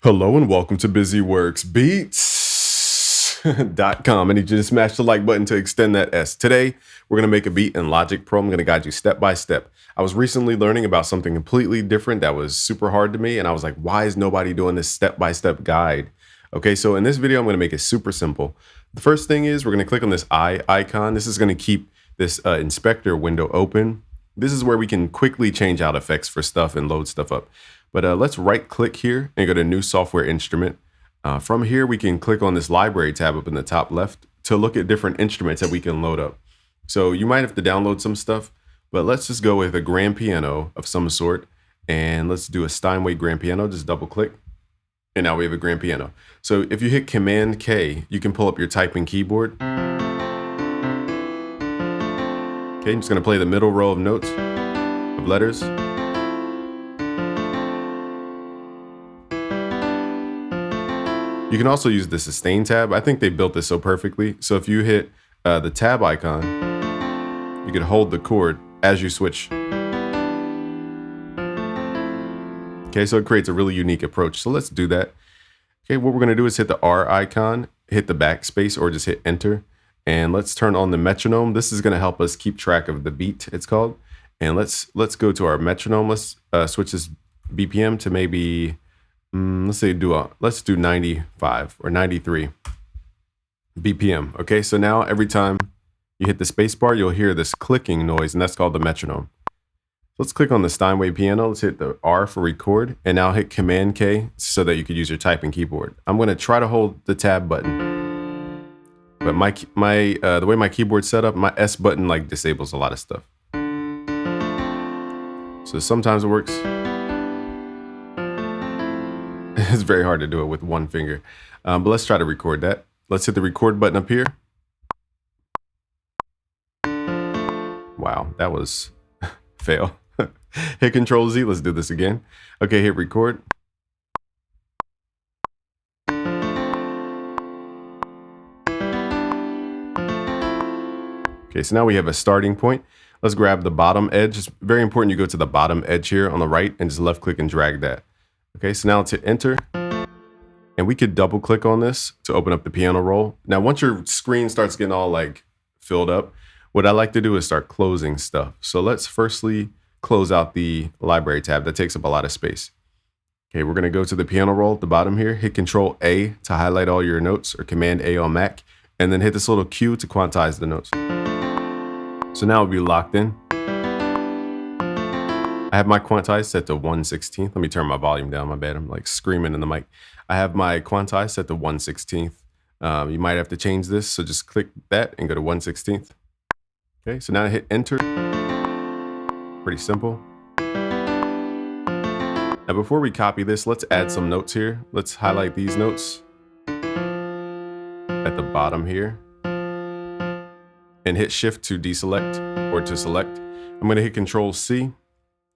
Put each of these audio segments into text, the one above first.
Hello and welcome to BusyWorksBeats.com. I need you to smash the like button to extend that S. Today, we're going to make a beat in Logic Pro. I'm going to guide you step by step. I was recently learning about something completely different that was super hard to me, and I was like, why is nobody doing this step-by-step guide? Okay, so in this video, I'm going to make it super simple. The first thing is we're going to click on this eye icon. This is going to keep this inspector window open. This is where we can quickly change out effects for stuff and load stuff up. But let's right click here and go to new software instrument. From here, we can click on this library tab up in the top left to look at different instruments that we can load up. So you might have to download some stuff, but let's just go with a grand piano of some sort. And let's do a Steinway grand piano, just double click. And now we have a grand piano. So if you hit Command K, you can pull up your typing keyboard. Okay, I'm just gonna play the middle row of notes, of letters. You can also use the sustain tab. I think they built this so perfectly. So if you hit the tab icon, you can hold the chord as you switch. Okay, so it creates a really unique approach. So let's do that. Okay, what we're gonna do is hit the R icon, hit the backspace, or just hit enter. And let's turn on the metronome. This is gonna help us keep track of the beat, it's called. And let's go to our metronome. Let's switch this BPM to maybe, let's do 95 or 93 BPM. Okay, so now every time you hit the space bar, you'll hear this clicking noise, and that's called the metronome. Let's click on the Steinway piano. Let's hit the R for record, and now hit Command K so that you could use your typing keyboard. I'm going to try to hold the tab button, but the way my keyboard's set up, my S button like disables a lot of stuff. So sometimes it works. It's very hard to do it with one finger, but let's try to record that. Let's hit the record button up here. Wow, that was fail. Hit Control Z, let's do this again. Okay, hit record. Okay, so now we have a starting point. Let's grab the bottom edge. It's very important you go to the bottom edge here on the right and just left click and drag that. Okay, so now let's hit enter. And we could double click on this to open up the piano roll. Now, once your screen starts getting all like filled up, what I like to do is start closing stuff. So let's firstly close out the library tab that takes up a lot of space. Okay, we're gonna go to the piano roll at the bottom here, hit Control A to highlight all your notes, or Command A on Mac, and then hit this little Q to quantize the notes. So now we'll be locked in. I have my quantize set to 1/16. Let me turn my volume down, my bad. I'm like screaming in the mic. I have my quantize set to 1/16. You might have to change this, so just click that and go to 1/16. Okay, so now I hit enter. Pretty simple. Now before we copy this, let's add some notes here. Let's highlight these notes at the bottom here and hit shift to deselect or to select. I'm gonna hit Control C,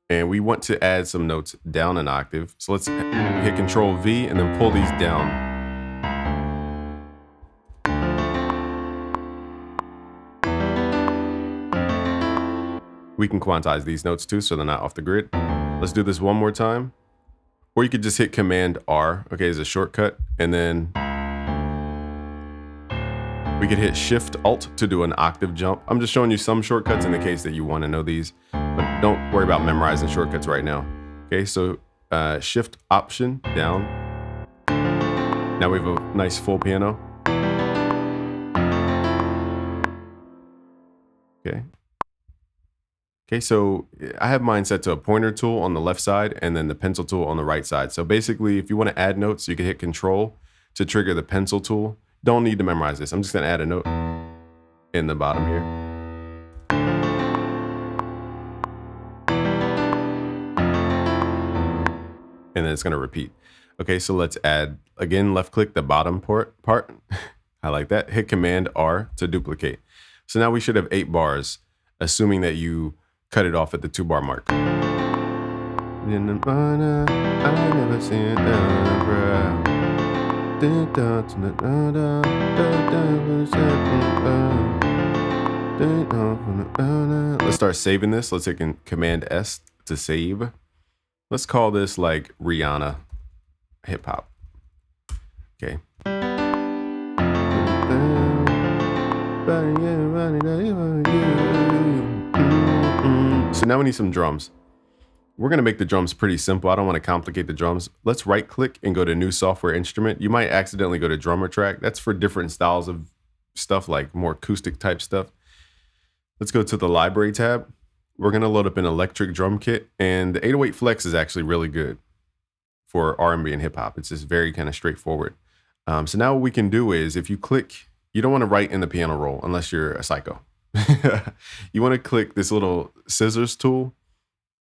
and we want to add some notes down an octave. So let's hit Control V and then pull these down. We can quantize these notes too, so they're not off the grid. Let's do this one more time. Or you could just hit Command R, okay, as a shortcut. And then we could hit Shift Alt to do an octave jump. I'm just showing you some shortcuts in the case that you want to know these, but don't worry about memorizing shortcuts right now. Okay, so Shift Option down. Now we have a nice full piano. Okay. Okay, so I have mine set to a pointer tool on the left side and then the pencil tool on the right side. So basically, if you want to add notes, you can hit Control to trigger the pencil tool. Don't need to memorize this. I'm just going to add a note in the bottom here. And then it's going to repeat. Okay, so let's add, again, left click the bottom part. I like that. Hit Command R to duplicate. So now we should have 8 bars, assuming that you cut it off at the 2-bar mark. I never seen Let's start saving this. Let's hit Command S to save. Let's call this like Rihanna hip hop. Okay. So now we need some drums. We're going to make the drums pretty simple. I don't want to complicate the drums. Let's right click and go to new software instrument. You might accidentally go to drummer track. That's for different styles of stuff, like more acoustic type stuff. Let's go to the library tab. We're going to load up an electric drum kit, and the 808 Flex is actually really good for R&B and hip hop. It's just very kind of straightforward. So now what we can do is, if you click, you don't want to write in the piano roll unless you're a psycho. You want to click this little scissors tool.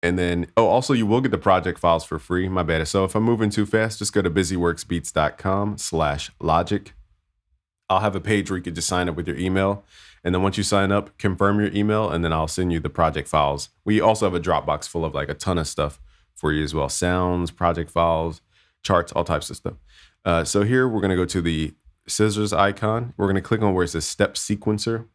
And then, also you will get the project files for free. My bad. So if I'm moving too fast, just go to busyworksbeats.com/logic. I'll have a page where you could just sign up with your email. And then once you sign up, confirm your email, and then I'll send you the project files. We also have a Dropbox full of like a ton of stuff for you as well. Sounds, project files, charts, all types of stuff. So here we're going to go to the scissors icon. We're going to click on where it says step sequencer.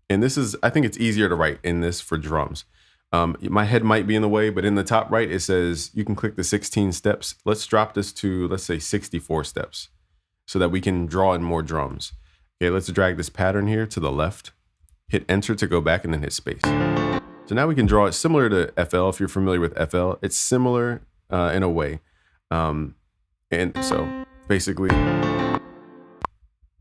And this is, I think it's easier to write in this for drums. My head might be in the way, but in the top right, it says you can click the 16 steps. Let's drop this to, let's say 64 steps so that we can draw in more drums. Okay, let's drag this pattern here to the left, hit enter to go back, and then hit space. So now we can draw it similar to FL. If you're familiar with FL, it's similar in a way. And so basically,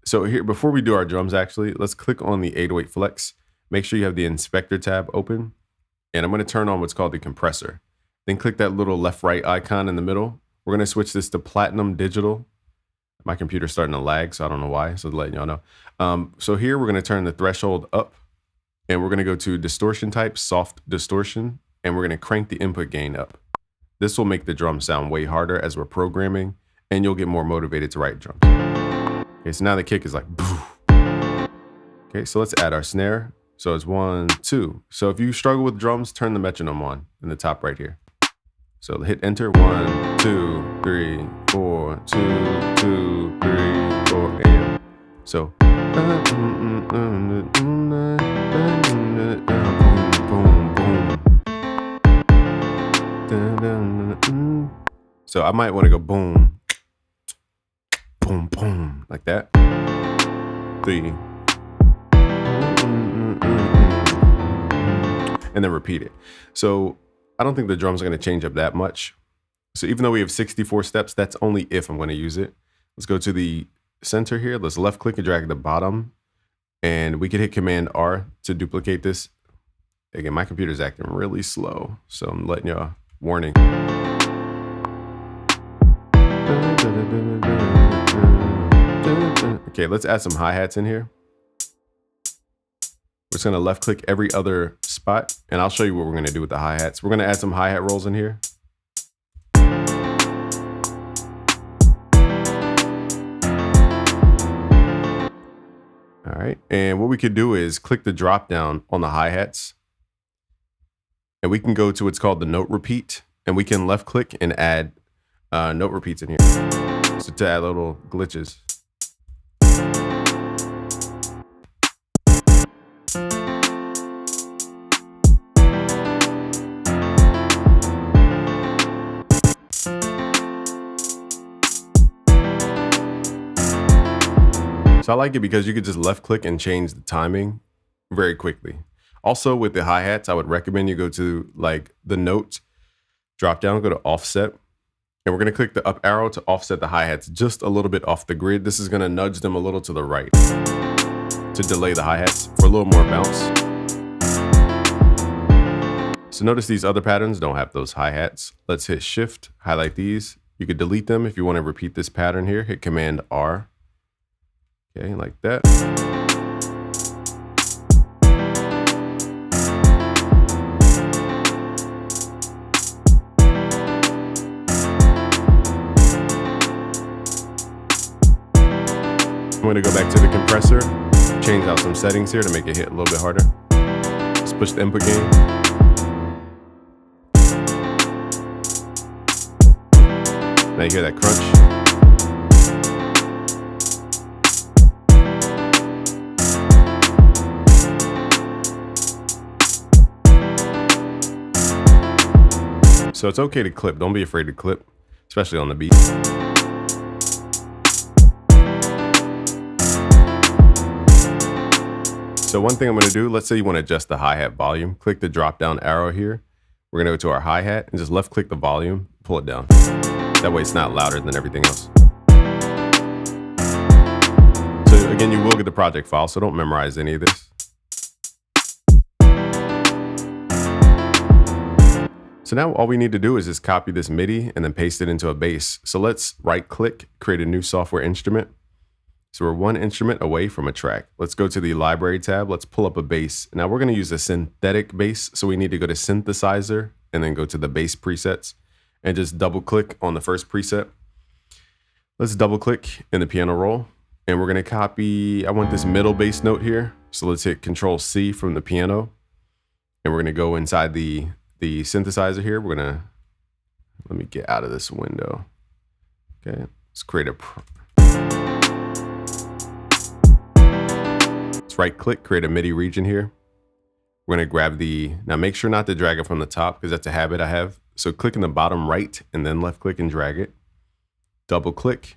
so here, before we do our drums, actually, let's click on the 808 Flex. Make sure you have the inspector tab open. And I'm going to turn on what's called the compressor. Then click that little left-right icon in the middle. We're going to switch this to platinum digital. My computer's starting to lag, so I don't know why. So letting y'all know. So here we're going to turn the threshold up, and we're going to go to distortion type, soft distortion, and we're going to crank the input gain up. This will make the drum sound way harder as we're programming, and you'll get more motivated to write drums. Okay, so now the kick is like boo. Okay, so let's add our snare. So it's 1, 2. So if you struggle with drums, turn the metronome on in the top right here. So hit enter. 1, 2, 3, 4, 2, 2, 3, 4, and so. So I might want to go boom, boom, boom, like that. 3. And then repeat it. So I don't think the drums are going to change up that much. So even though we have 64 steps, that's only if I'm going to use it. Let's go to the center here. Let's left click and drag the bottom. And we could hit Command R to duplicate this. Again, my computer's acting really slow, so I'm letting y'all warning. Okay, let's add some hi-hats in here. We're just going to left click every other spot, and I'll show you what we're going to do with the hi-hats. We're going to add some hi-hat rolls in here. All right, and what we could do is click the drop down on the hi-hats, and we can go to what's called the note repeat, and we can left click and add note repeats in here. So to add little glitches. So I like it because you could just left click and change the timing very quickly. Also with the hi-hats, I would recommend you go to like the note drop down, go to offset, and we're going to click the up arrow to offset the hi-hats just a little bit off the grid. This is going to nudge them a little to the right to delay the hi-hats for a little more bounce. So notice these other patterns don't have those hi-hats. Let's hit shift, highlight these. You could delete them if you want to repeat this pattern here. Hit Command R. Okay, like that. I'm going to go back to the compressor, change out some settings here to make it hit a little bit harder. Let's push the input gain. Now you hear that crunch. So it's okay to clip. Don't be afraid to clip, especially on the beat. So one thing I'm going to do, let's say you want to adjust the hi-hat volume, click the drop down arrow here. We're going to go to our hi-hat and just left click the volume, pull it down. That way it's not louder than everything else. So again, you will get the project file, so don't memorize any of this. So now all we need to do is just copy this MIDI and then paste it into a bass. So let's right click, create a new software instrument. So we're one instrument away from a track. Let's go to the library tab. Let's pull up a bass. Now we're going to use a synthetic bass. So we need to go to synthesizer and then go to the bass presets and just double click on the first preset. Let's double click in the piano roll and we're going to copy, I want this middle bass note here. So let's hit Control C from the piano and we're going to go inside the synthesizer here. We're going to, let me get out of this window. Okay, let's create a right click, create a MIDI region here. We're going to grab now make sure not to drag it from the top because that's a habit I have. So click in the bottom right and then left click and drag it. Double click.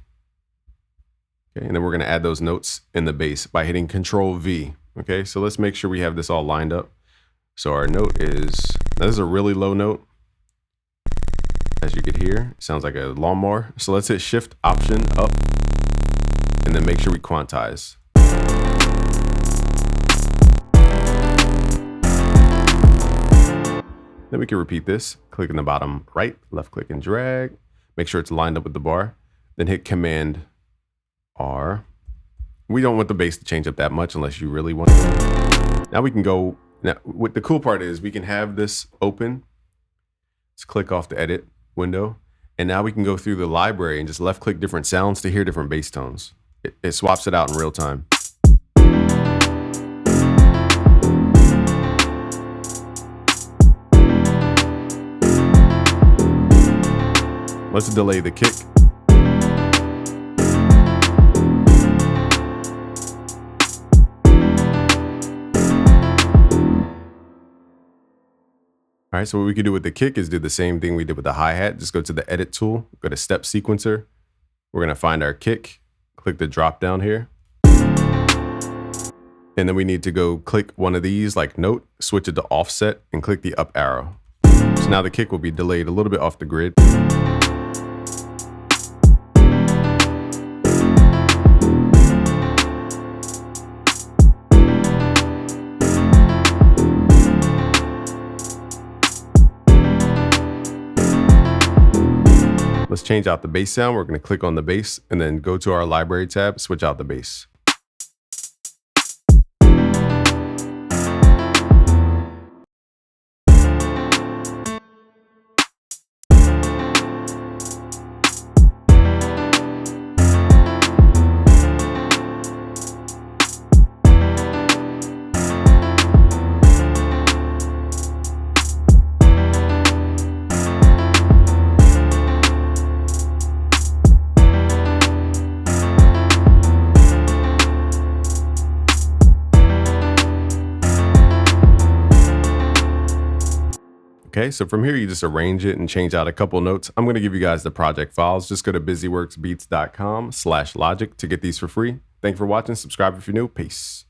Okay, and then we're going to add those notes in the bass by hitting Control V. Okay, so let's make sure we have this all lined up. So our note is, now this is a really low note. As you can hear, it sounds like a lawnmower. So let's hit Shift Option up and then make sure we quantize. Then we can repeat this, click in the bottom right, left click and drag, make sure it's lined up with the bar, then hit Command R. We don't want the bass to change up that much unless you really want to. Now we can go, now what the cool part is we can have this open. Let's click off the edit window. And now we can go through the library and just left click different sounds to hear different bass tones. It swaps it out in real time. Let's delay the kick. All right, so what we can do with the kick is do the same thing we did with the hi-hat. Just go to the edit tool, go to step sequencer. We're gonna find our kick, click the drop down here. And then we need to go click one of these like note, switch it to offset and click the up arrow. So now the kick will be delayed a little bit off the grid. Let's change out the bass sound. We're going to click on the bass and then go to our library tab, switch out the bass. Okay, so from here, you just arrange it and change out a couple notes. I'm going to give you guys the project files. Just go to busyworksbeats.com/logic to get these for free. Thank you for watching. Subscribe if you're new. Peace.